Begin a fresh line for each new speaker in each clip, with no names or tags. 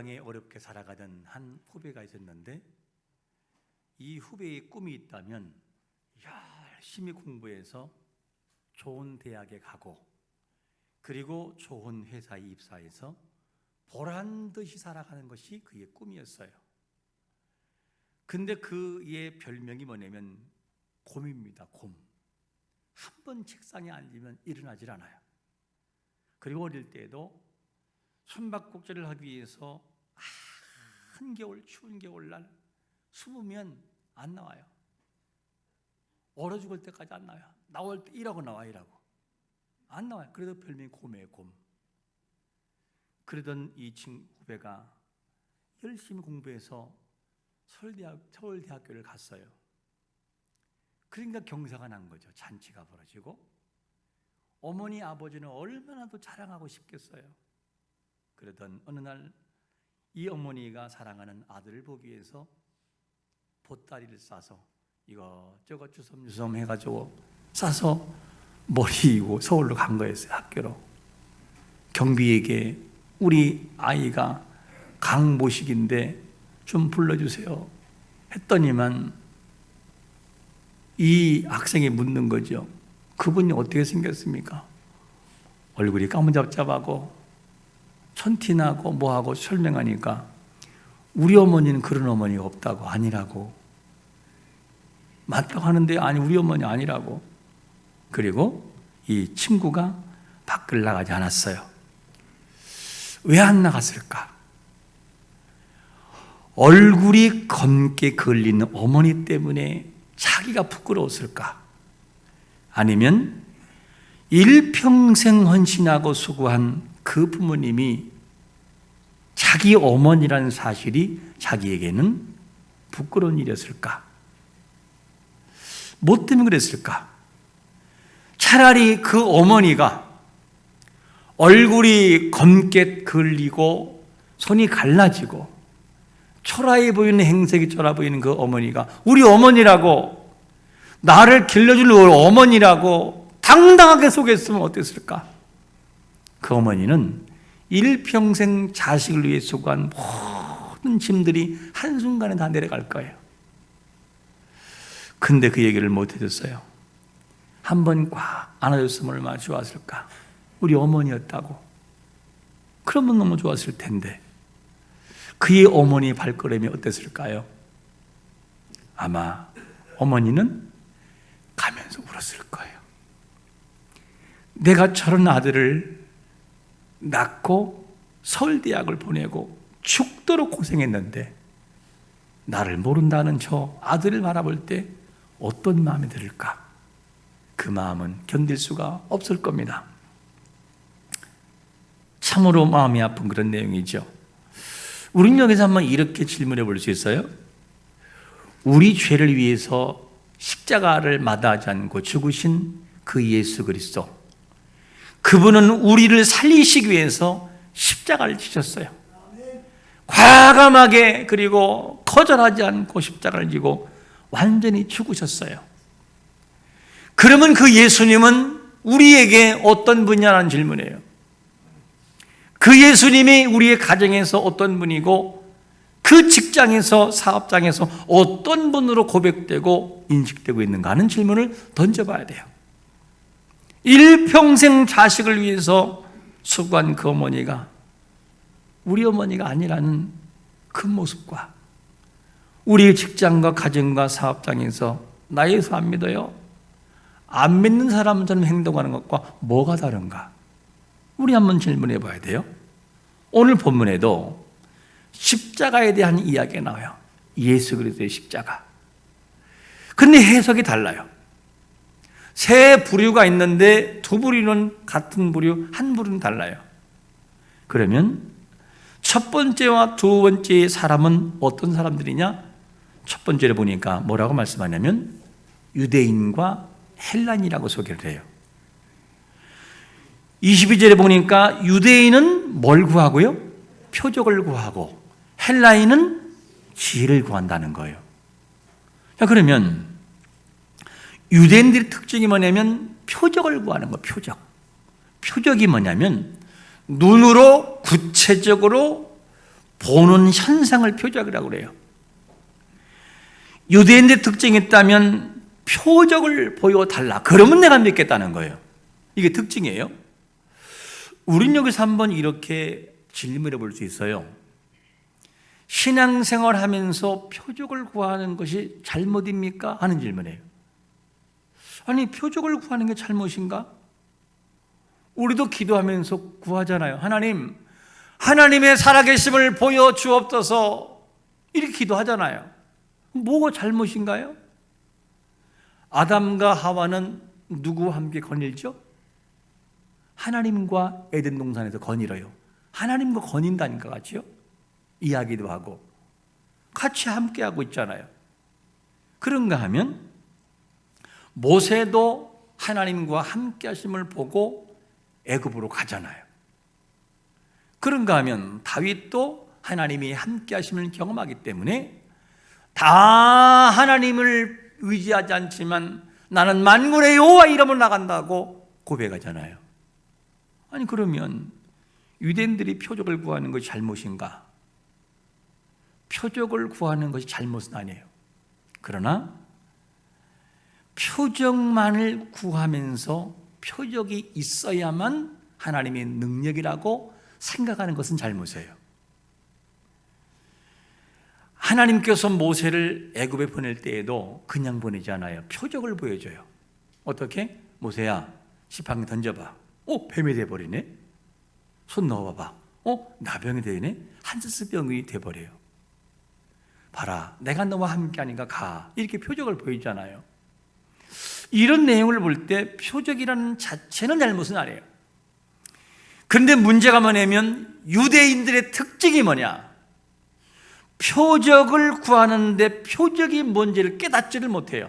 고향에 어렵게 살아가던 한 후배가 있었는데, 이 후배의 꿈이 있다면 열심히 공부해서 좋은 대학에 가고, 그리고 좋은 회사에 입사해서 보란듯이 살아가는 것이 그의 꿈이었어요. 근데 그의 별명이 뭐냐면 곰입니다. 곰. 한 번 책상에 앉으면 일어나질 않아요. 그리고 어릴 때에도 숨바꼭질을 하기 위해서 한겨울 추운 겨울날 숨으면 안 나와요. 얼어 죽을 때까지 안 나와요. 나올 때 이라고 나와, 이라고. 안 나와요. 그래도 별명이 곰이에요, 곰. 그러던 이 후배가 열심히 공부해서 서울대학교를 갔어요. 그러니까 경사가 난 거죠. 잔치가 벌어지고, 어머니 아버지는 얼마나 더 자랑하고 싶겠어요. 그러던 어느 날 이 어머니가 사랑하는 아들을 보기 위해서 보따리를 싸서 이것저것 주섬주섬 해가지고 싸서 머리이고 서울로 간 거였어요. 학교로. 경비에게 우리 아이가 강모식인데 좀 불러주세요 했더니만 이 학생이 묻는 거죠. 그분이 어떻게 생겼습니까? 얼굴이 까무잡잡하고 천티나고 뭐하고 설명하니까 우리 어머니는 그런 어머니가 없다고. 아니라고. 맞다고 하는데 아니, 우리 어머니 아니라고. 그리고 이 친구가 밖을 나가지 않았어요. 왜 안 나갔을까? 얼굴이 검게 걸리는 어머니 때문에 자기가 부끄러웠을까? 아니면 일평생 헌신하고 수고한 그 부모님이 자기 어머니라는 사실이 자기에게는 부끄러운 일이었을까? 뭐 때문에 그랬을까? 차라리 그 어머니가 얼굴이 검게 걸리고 손이 갈라지고 초라해 보이는, 행색이 초라해 보이는 그 어머니가 우리 어머니라고, 나를 길러줄 어머니라고 당당하게 소개했으면 어땠을까? 그 어머니는 일평생 자식을 위해 수고한 모든 짐들이 한순간에 다 내려갈 거예요. 근데 그 얘기를 못 해줬어요. 한 번 꽉 안아줬으면 얼마나 좋았을까? 우리 어머니였다고. 그러면 너무 좋았을 텐데. 그의 어머니 발걸음이 어땠을까요? 아마 어머니는 가면서 울었을 거예요. 내가 저런 아들을 낳고 서울대학을 보내고 죽도록 고생했는데 나를 모른다는 저 아들을 바라볼 때 어떤 마음이 들을까? 그 마음은 견딜 수가 없을 겁니다. 참으로 마음이 아픈 그런 내용이죠. 우리는 여기서 한번 이렇게 질문해 볼 수 있어요. 우리 죄를 위해서 십자가를 마다하지 않고 죽으신 그 예수 그리스도, 그분은 우리를 살리시기 위해서 십자가를 지셨어요. 과감하게, 그리고 거절하지 않고 십자가를 지고 완전히 죽으셨어요. 그러면 그 예수님은 우리에게 어떤 분이냐는 질문이에요. 그 예수님이 우리의 가정에서 어떤 분이고, 그 직장에서, 사업장에서 어떤 분으로 고백되고 인식되고 있는가 하는 질문을 던져봐야 돼요. 일평생 자식을 위해서 수고한 그 어머니가 우리 어머니가 아니라는 그 모습과, 우리의 직장과 가정과 사업장에서 나 예수 안 믿어요, 안 믿는 사람처럼 행동하는 것과 뭐가 다른가? 우리 한번 질문해 봐야 돼요. 오늘 본문에도 십자가에 대한 이야기가 나와요. 예수 그리스도의 십자가. 근데 해석이 달라요. 세 부류가 있는데 두 부류는 같은 부류, 한 부류는 달라요. 그러면 첫 번째와 두 번째 사람은 어떤 사람들이냐? 첫 번째를 보니까 뭐라고 말씀하냐면 유대인과 헬란이라고 소개를 해요. 22절에 보니까 유대인은 뭘 구하고요? 표적을 구하고, 헬라인은 지혜를 구한다는 거예요. 자, 그러면 유대인들의 특징이 뭐냐면 표적을 구하는 거예요. 표적. 표적이 뭐냐면 눈으로 구체적으로 보는 현상을 표적이라고 그래요. 유대인들의 특징이 있다면 표적을 보여달라. 그러면 내가 믿겠다는 거예요. 이게 특징이에요. 우린 여기서 한번 이렇게 질문해 볼 수 있어요. 신앙생활 하면서 표적을 구하는 것이 잘못입니까? 하는 질문이에요. 아니, 표적을 구하는 게 잘못인가? 우리도 기도하면서 구하잖아요. 하나님, 하나님의 살아계심을 보여주옵소서. 이렇게 기도하잖아요. 뭐가 잘못인가요? 아담과 하와는 누구와 함께 거닐죠? 하나님과 에덴 동산에서 거닐어요. 하나님과 거닌다니까 같이요. 이야기도 하고 같이 함께 하고 있잖아요. 그런가 하면 모세도 하나님과 함께 하심을 보고 애굽으로 가잖아요. 그런가 하면 다윗도 하나님이 함께 하심을 경험하기 때문에 다 하나님을 의지하지 않지만 나는 만군의 여호와 이름으로 나간다고 고백하잖아요. 아니, 그러면 유대인들이 표적을 구하는 것이 잘못인가? 표적을 구하는 것이 잘못은 아니에요. 그러나 표적만을 구하면서 표적이 있어야만 하나님의 능력이라고 생각하는 것은 잘못이에요. 하나님께서 모세를 애굽에 보낼 때에도 그냥 보내지 않아요. 표적을 보여줘요. 어떻게? 모세야, 지팡이 던져봐. 뱀이 돼버리네. 손 넣어봐봐. 나병이 되네. 한스병이 돼버려요. 봐라, 내가 너와 함께하니까 가. 이렇게 표적을 보이잖아요. 이런 내용을 볼 때 표적이라는 자체는 잘못은 아니에요. 그런데 문제가 뭐냐면 유대인들의 특징이 뭐냐? 표적을 구하는데 표적이 뭔지를 깨닫지를 못해요.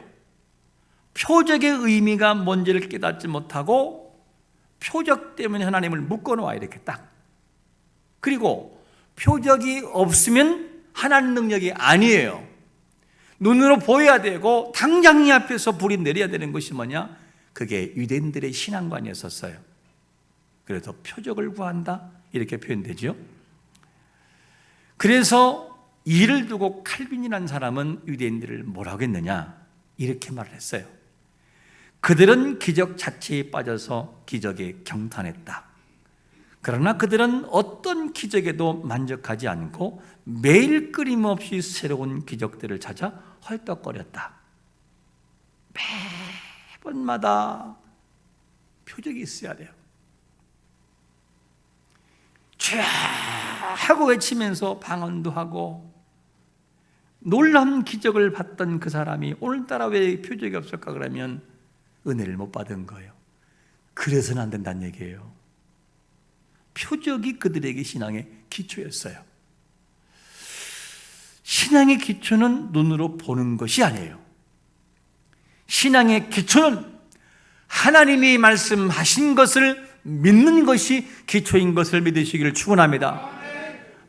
표적의 의미가 뭔지를 깨닫지 못하고 표적 때문에 하나님을 묶어놓아요. 이렇게 딱. 그리고 표적이 없으면 하나님 능력이 아니에요. 눈으로 보여야 되고 당장 이 앞에서 불이 내려야 되는 것이 뭐냐? 그게 유대인들의 신앙관이었었어요. 그래서 표적을 구한다 이렇게 표현되죠. 그래서 이를 두고 칼빈이라는 사람은 유대인들을 뭐라고 했느냐? 이렇게 말을 했어요. 그들은 기적 자체에 빠져서 기적에 경탄했다. 그러나 그들은 어떤 기적에도 만족하지 않고 매일 끊임없이 새로운 기적들을 찾아 헐떡거렸다. 매번마다 표적이 있어야 돼요. 촤 하고 외치면서 방언도 하고 놀라운 기적을 봤던 그 사람이 오늘따라 왜 표적이 없을까 그러면 은혜를 못 받은 거예요. 그래서는 안 된다는 얘기예요. 표적이 그들에게 신앙의 기초였어요. 신앙의 기초는 눈으로 보는 것이 아니에요. 신앙의 기초는 하나님이 말씀하신 것을 믿는 것이 기초인 것을 믿으시기를 축원합니다.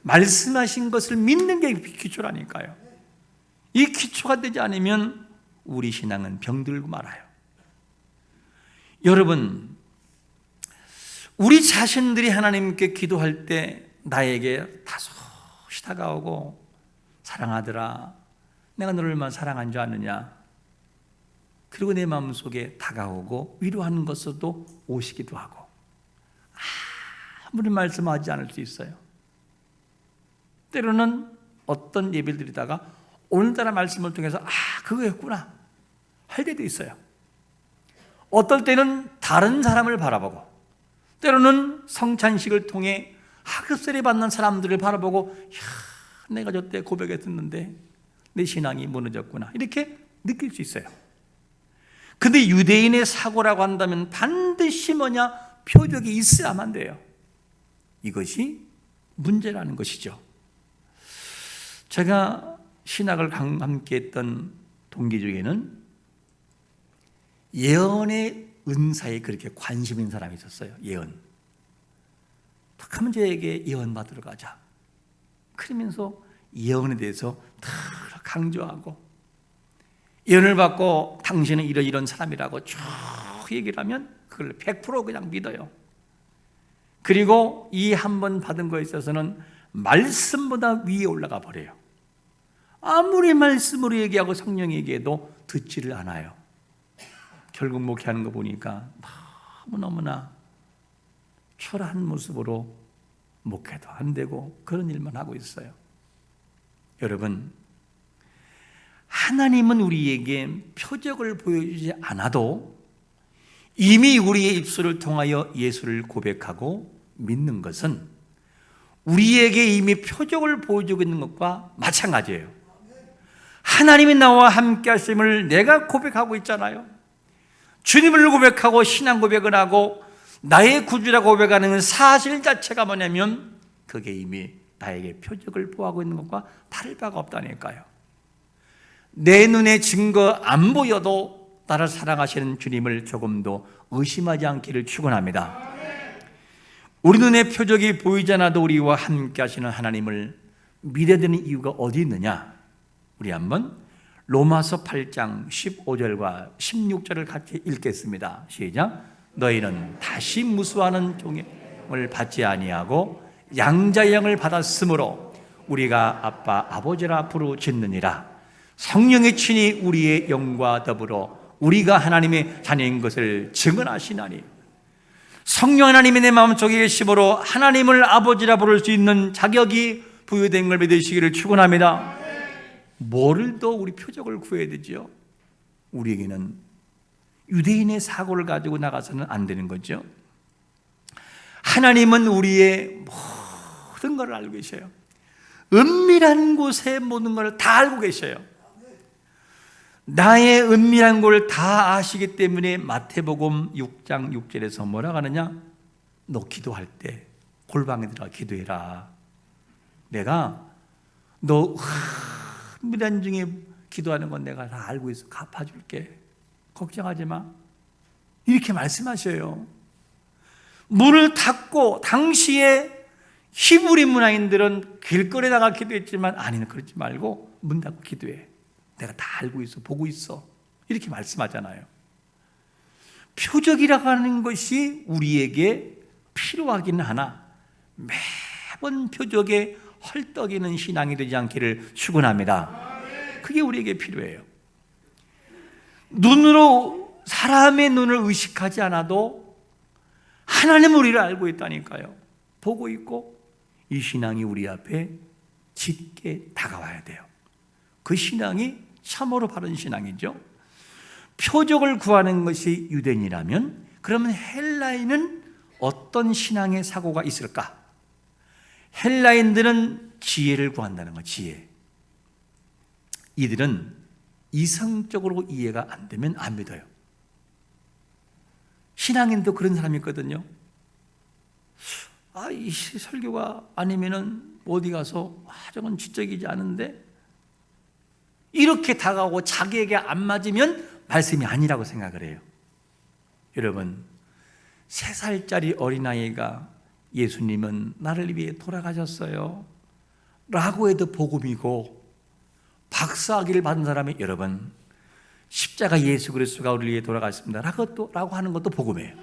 말씀하신 것을 믿는 게 기초라니까요. 이 기초가 되지 않으면 우리 신앙은 병들고 말아요. 여러분, 우리 자신들이 하나님께 기도할 때 나에게 다소시 다가오고 사랑하더라, 내가 너를 얼마나 사랑한 줄 아느냐, 그리고 내 마음속에 다가오고 위로하는 것으로도 오시기도 하고 아무리 말씀하지 않을 수 있어요. 때로는 어떤 예배를 드리다가 오늘따라 말씀을 통해서 그거였구나 할 때도 있어요. 어떨 때는 다른 사람을 바라보고, 때로는 성찬식을 통해 학습세례 받는 사람들을 바라보고 내가 저때 고백에 듣는데 내 신앙이 무너졌구나 이렇게 느낄 수 있어요. 근데 유대인의 사고라고 한다면 반드시 뭐냐? 표적이 있어야만 돼요. 이것이 문제라는 것이죠. 제가 신학을 함께 했던 동기 중에는 예언의 은사에 그렇게 관심 있는 사람이 있었어요. 예언. 딱 하면 저에게 예언 받으러 가자. 그러면서 예언에 대해서 다 강조하고, 예언을 받고 당신은 이런 사람이라고 쭉 얘기를 하면 그걸 100% 그냥 믿어요. 그리고 이 한 번 받은 거에 있어서는 말씀보다 위에 올라가 버려요. 아무리 말씀으로 얘기하고 성령이 얘기해도 듣지를 않아요. 결국 목회하는 거 보니까 너무너무나 초라한 모습으로 목회도 안 되고 그런 일만 하고 있어요. 여러분, 하나님은 우리에게 표적을 보여주지 않아도 이미 우리의 입술을 통하여 예수를 고백하고 믿는 것은 우리에게 이미 표적을 보여주고 있는 것과 마찬가지예요. 하나님이 나와 함께 하심을 내가 고백하고 있잖아요. 주님을 고백하고 신앙 고백을 하고 나의 구주라고 고백하는 사실 자체가 뭐냐면 그게 이미 나에게 표적을 보호하고 있는 것과 다를 바가 없다니까요. 내 눈에 증거 안 보여도 나를 사랑하시는 주님을 조금도 의심하지 않기를 축원합니다. 우리 눈에 표적이 보이지 않아도 우리와 함께 하시는 하나님을 믿어야 되는 이유가 어디 있느냐? 우리 한번 로마서 8장 15절과 16절을 같이 읽겠습니다. 시작. 너희는 다시 무수하는 종을 받지 아니하고 양자의 영을 받았으므로 우리가 아빠 아버지라 부르짖느니라. 성령이 친히 우리의 영과 더불어 우리가 하나님의 자녀인 것을 증언하시나니 성령 하나님이 내 마음속에 계심으로 하나님을 아버지라 부를 수 있는 자격이 부여된 걸 믿으시기를 축원합니다. 뭐를 더 우리 표적을 구해야 되죠? 우리에게는 유대인의 사고를 가지고 나가서는 안 되는 거죠. 하나님은 우리의 모든 걸 알고 계셔요. 은밀한 곳에 모든 걸 다 알고 계셔요. 나의 은밀한 걸 다 아시기 때문에 마태복음 6장 6절에서 뭐라고 하느냐? 너 기도할 때 골방에 들어가 기도해라. 내가 너 은밀한 중에 기도하는 건 내가 다 알고 있어. 갚아줄게. 걱정하지 마. 이렇게 말씀하셔요. 문을 닫고 당시에 히브리 문화인들은 길거리에다가 기도했지만 아니는 그러지 말고 문 닫고 기도해. 내가 다 알고 있어. 보고 있어. 이렇게 말씀하잖아요. 표적이라고 하는 것이 우리에게 필요하기는 하나 매번 표적에 헐떡이는 신앙이 되지 않기를 축원합니다. 그게 우리에게 필요해요. 눈으로 사람의 눈을 의식하지 않아도 하나님은 우리를 알고 있다니까요. 보고 있고 이 신앙이 우리 앞에 짙게 다가와야 돼요. 그 신앙이 참으로 바른 신앙이죠. 표적을 구하는 것이 유대인이라면 그러면 헬라인은 어떤 신앙의 사고가 있을까? 헬라인들은 지혜를 구한다는 거, 지혜. 이들은 이성적으로 이해가 안 되면 안 믿어요. 신앙인도 그런 사람이 있거든요. 이 설교가 아니면은 어디 가서 저건 지적이지 않은데 이렇게 다가오고 자기에게 안 맞으면 말씀이 아니라고 생각을 해요. 여러분, 3살짜리 어린아이가 예수님은 나를 위해 돌아가셨어요 라고 해도 복음이고, 박사학위를 받은 사람이 여러분 십자가 예수 그리스도가 우리를 위해 돌아갔습니다 라고 하는 것도 복음이에요.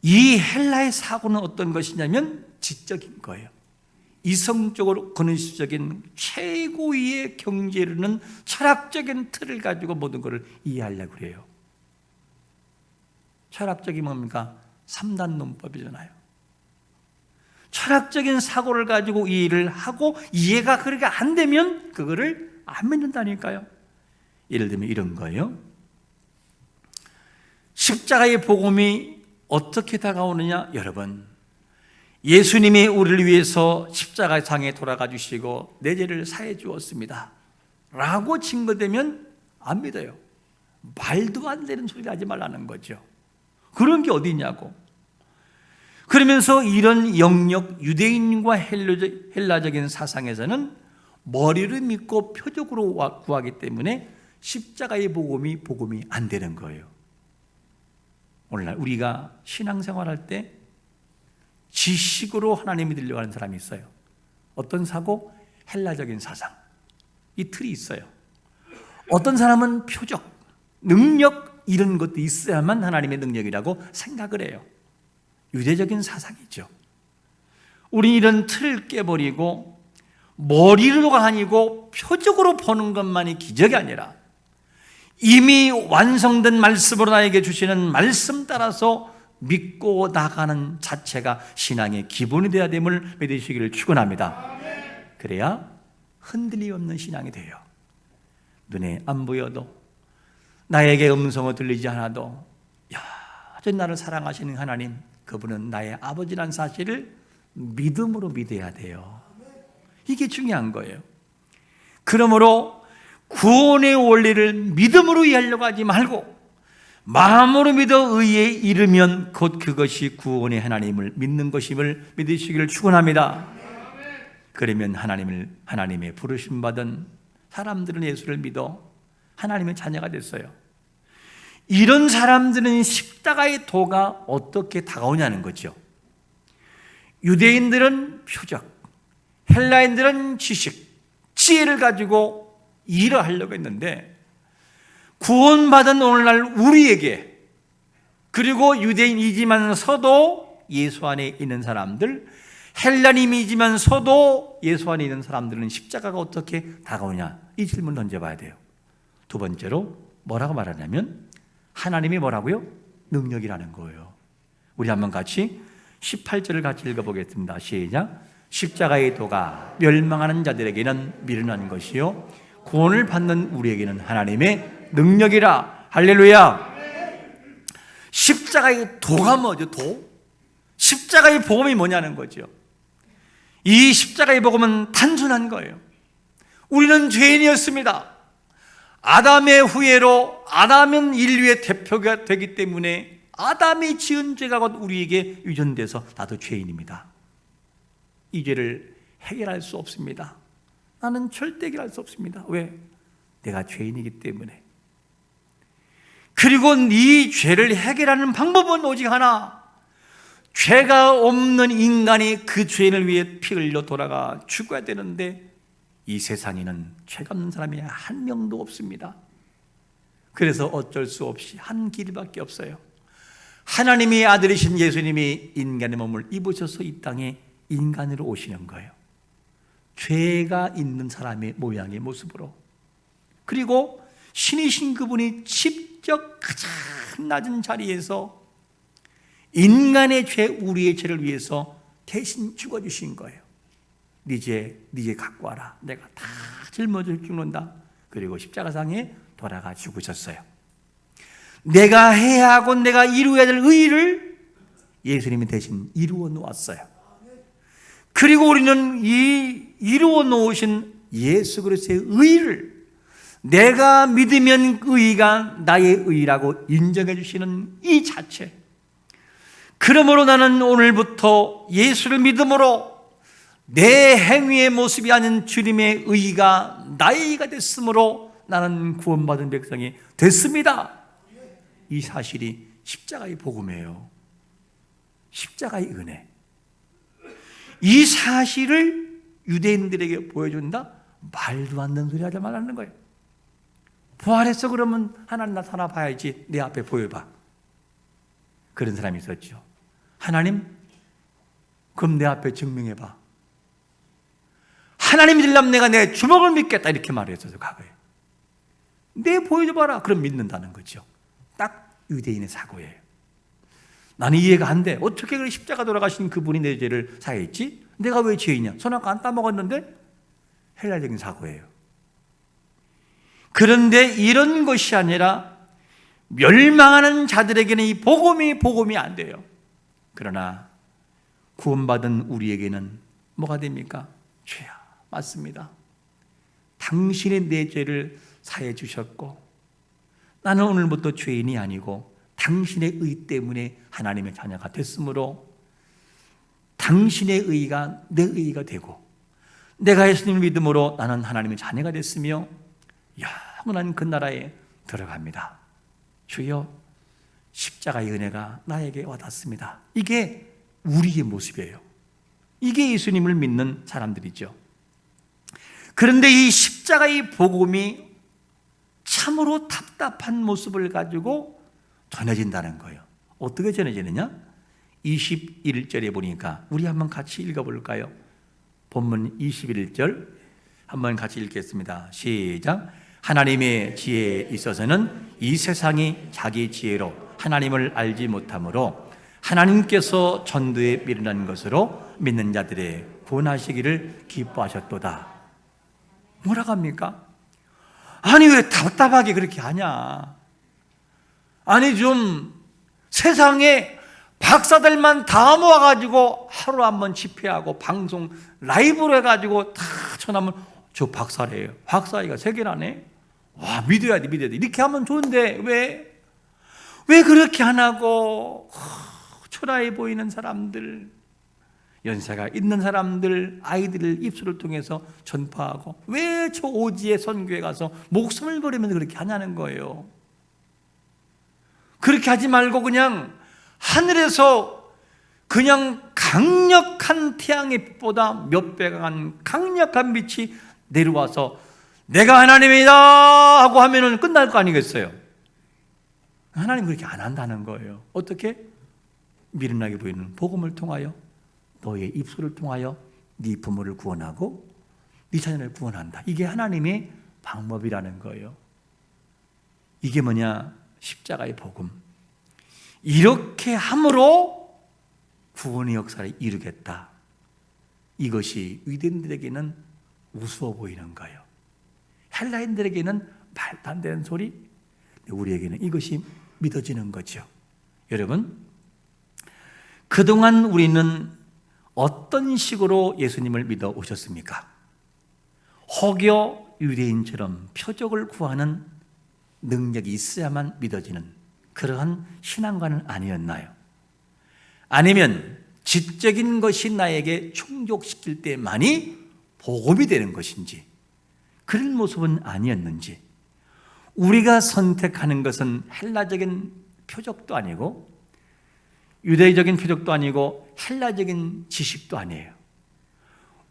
이 헬라의 사고는 어떤 것이냐면 지적인 거예요. 이성적으로 근원시적인 최고의 경지에는 철학적인 틀을 가지고 모든 것을 이해하려고 그래요. 철학적인 뭡니까? 3단 논법이잖아요. 철학적인 사고를 가지고 이해를 하고 이해가 그렇게 안 되면 그거를 안 믿는다니까요. 예를 들면 이런 거예요. 십자가의 복음이 어떻게 다가오느냐? 여러분, 예수님이 우리를 위해서 십자가상에 돌아가 주시고 내 죄를 사해 주었습니다 라고 증거되면 안 믿어요. 말도 안 되는 소리 하지 말라는 거죠. 그런 게 어디 있냐고. 그러면서 이런 영역, 유대인과 헬라적인 사상에서는 머리를 믿고 표적으로 구하기 때문에 십자가의 복음이 안 되는 거예요. 오늘날 우리가 신앙생활할 때 지식으로 하나님 믿으려고 하는 사람이 있어요. 어떤 사고? 헬라적인 사상. 이 틀이 있어요. 어떤 사람은 표적, 능력 이런 것도 있어야만 하나님의 능력이라고 생각을 해요. 유대적인 사상이죠. 우리 이런 틀을 깨버리고 머리로가 아니고 표적으로 보는 것만이 기적이 아니라 이미 완성된 말씀으로 나에게 주시는 말씀 따라서 믿고 나가는 자체가 신앙의 기본이 되어야 됨을 믿으시기를 축원합니다. 그래야 흔들림 없는 신앙이 돼요. 눈에 안 보여도 나에게 음성이 들리지 않아도 여전히 나를 사랑하시는 하나님, 그분은 나의 아버지라는 사실을 믿음으로 믿어야 돼요. 이게 중요한 거예요. 그러므로 구원의 원리를 믿음으로 이해하려고 하지 말고 마음으로 믿어 의에 이르면 곧 그것이 구원의 하나님을 믿는 것임을 믿으시기를 축원합니다. 그러면 하나님의 부르심 받은 사람들은 예수를 믿어 하나님의 자녀가 됐어요. 이런 사람들은 십자가의 도가 어떻게 다가오냐는 거죠. 유대인들은 표적, 헬라인들은 지식, 지혜를 가지고 일을 하려고 했는데 구원받은 오늘날 우리에게, 그리고 유대인이지만서도 예수 안에 있는 사람들, 헬라님이지만서도 예수 안에 있는 사람들은 십자가가 어떻게 다가오냐, 이 질문을 던져봐야 돼요. 두 번째로 뭐라고 말하냐면 하나님이 뭐라고요? 능력이라는 거예요. 우리 한번 같이 18절을 같이 읽어보겠습니다. 시작. 십자가의 도가 멸망하는 자들에게는 미련한 것이요 구원을 받는 우리에게는 하나님의 능력이라. 할렐루야. 십자가의 도가 뭐죠? 도? 십자가의 복음이 뭐냐는 거죠. 이 십자가의 복음은 단순한 거예요. 우리는 죄인이었습니다. 아담의 후예로 아담은 인류의 대표가 되기 때문에 아담이 지은 죄가 곧 우리에게 유전돼서 나도 죄인입니다. 이 죄를 해결할 수 없습니다. 나는 절대 해결할 수 없습니다. 왜? 내가 죄인이기 때문에. 그리고 네 죄를 해결하는 방법은 오직 하나. 죄가 없는 인간이 그 죄인을 위해 피 흘려 돌아가 죽어야 되는데 이 세상에는 죄가 없는 사람이 한 명도 없습니다. 그래서 어쩔 수 없이 한 길밖에 없어요. 하나님의 아들이신 예수님이 인간의 몸을 입으셔서 이 땅에 인간으로 오시는 거예요. 죄가 있는 사람의 모양의 모습으로. 그리고 신이신 그분이 직접 가장 낮은 자리에서 인간의 죄, 우리의 죄를 위해서 대신 죽어주신 거예요. 네 죄 갖고 와라. 내가 다 짊어져 죽는다. 그리고 십자가상에 돌아가 죽으셨어요. 내가 해야 하고 내가 이루어야 될 의의를 예수님이 대신 이루어 놓았어요. 그리고 우리는 이 이루어 놓으신 예수 그리스도의 의의를 내가 믿으면 의의가 나의 의의라고 인정해 주시는 이 자체. 그러므로 나는 오늘부터 예수를 믿음으로 내 행위의 모습이 아닌 주님의 의의가 나의 의의가 됐으므로 나는 구원받은 백성이 됐습니다. 이 사실이 십자가의 복음이에요. 십자가의 은혜. 이 사실을 유대인들에게 보여준다? 말도 안 되는 소리 하지 말라는 거예요. 부활했어 그러면 하나님 나타나 봐야지. 내 앞에 보여봐. 그런 사람이 있었죠. 하나님, 그럼 내 앞에 증명해봐. 하나님이 되려면 내가 내 주먹을 믿겠다 이렇게 말했어요. 과거에. 내 보여줘봐라. 그럼 믿는다는 거죠. 딱 유대인의 사고예요. 나는 이해가 안 돼. 어떻게 그렇게 십자가 돌아가신 그분이 내 죄를 사했지? 내가 왜 죄인이냐? 선악과 안 따먹었는데? 헬라적인 사고예요. 그런데 이런 것이 아니라 멸망하는 자들에게는 이 복음이 안 돼요. 그러나 구원받은 우리에게는 뭐가 됩니까? 죄야. 맞습니다. 당신이 내 죄를 사해 주셨고 나는 오늘부터 죄인이 아니고 당신의 의 때문에 하나님의 자녀가 됐으므로 당신의 의가 내 의가 되고 내가 예수님을 믿음으로 나는 하나님의 자녀가 됐으며 영원한 그 나라에 들어갑니다. 주여, 십자가의 은혜가 나에게 와닿습니다. 이게 우리의 모습이에요. 이게 예수님을 믿는 사람들이죠. 그런데 이 십자가의 복음이 참으로 답답한 모습을 가지고 전해진다는 거예요. 어떻게 전해지느냐? 21절에 보니까 우리 한번 같이 읽어볼까요? 본문 21절 한번 같이 읽겠습니다. 시작. 하나님의 지혜에 있어서는 이 세상이 자기 지혜로 하나님을 알지 못하므로 하나님께서 전도에 미련한 것으로 믿는 자들의 구원하시기를 기뻐하셨도다. 뭐라고 합니까? 아니 왜 답답하게 그렇게 하냐? 아니 좀 세상에 박사들만 다 모아가지고 하루 한번 집회하고 방송 라이브로 해가지고 다 전하면 저 박사래요. 박사이가 세계라네. 와 믿어야 돼 이렇게 하면 좋은데 왜 그렇게 안 하고 초라해 보이는 사람들, 연세가 있는 사람들, 아이들 입술을 통해서 전파하고 왜 저 오지의 선교에 가서 목숨을 버리면서 그렇게 하냐는 거예요. 그렇게 하지 말고 그냥 하늘에서 그냥 강력한 태양의 빛보다 몇 배가 간 강력한 빛이 내려와서 내가 하나님이다 하고 하면은 끝날 거 아니겠어요? 하나님 그렇게 안 한다는 거예요. 어떻게? 미련하게 보이는 복음을 통하여 너의 입술을 통하여 네 부모를 구원하고 네 자녀를 구원한다. 이게 하나님의 방법이라는 거예요. 이게 뭐냐? 십자가의 복음. 이렇게 함으로 구원의 역사를 이루겠다. 이것이 유대인들에게는 우스워 보이는 거예요. 헬라인들에게는 말도 안 되는 소리. 우리에게는 이것이 믿어지는 거죠. 여러분, 그동안 우리는 어떤 식으로 예수님을 믿어 오셨습니까? 혹여 유대인처럼 표적을 구하는 능력이 있어야만 믿어지는 그러한 신앙관은 아니었나요? 아니면 지적인 것이 나에게 충족시킬 때만이 복음이 되는 것인지 그런 모습은 아니었는지, 우리가 선택하는 것은 헬라적인 표적도 아니고 유대적인 표적도 아니고 헬라적인 지식도 아니에요.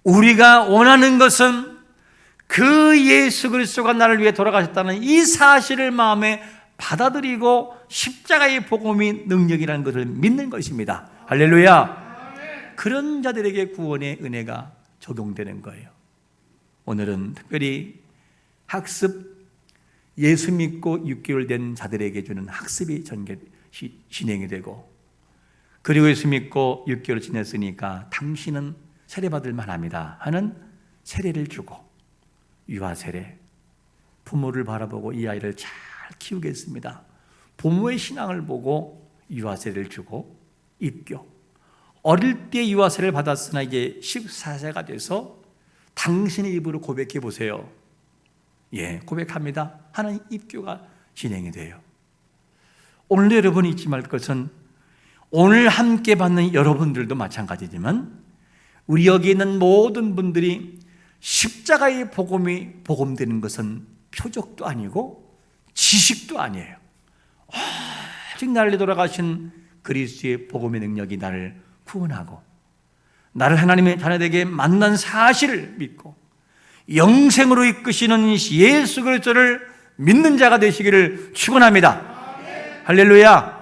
우리가 원하는 것은 그 예수 그리스도가 나를 위해 돌아가셨다는 이 사실을 마음에 받아들이고 십자가의 복음이 능력이라는 것을 믿는 것입니다. 할렐루야. 그런 자들에게 구원의 은혜가 적용되는 거예요. 오늘은 특별히 학습, 예수 믿고 6개월 된 자들에게 주는 학습이 진행이 되고, 그리고 예수 믿고 6개월 지냈으니까 당신은 세례받을 만합니다 하는 세례를 주고, 유아 세례, 부모를 바라보고 이 아이를 잘 키우겠습니다, 부모의 신앙을 보고 유아 세례를 주고 입교, 어릴 때 유아 세례를 받았으나 이제 14세가 돼서 당신의 입으로 고백해 보세요. 예, 고백합니다 하는 입교가 진행이 돼요. 오늘 여러분이 잊지 말 것은, 오늘 함께 받는 여러분들도 마찬가지지만 우리 여기 있는 모든 분들이 십자가의 복음이 복음되는 것은 표적도 아니고 지식도 아니에요. 오직 나를 돌아가신 그리스도의 복음의 능력이 나를 구원하고 나를 하나님의 자녀에게 만난 사실을 믿고 영생으로 이끄시는 예수 그리스도를 믿는 자가 되시기를 축원합니다. 할렐루야.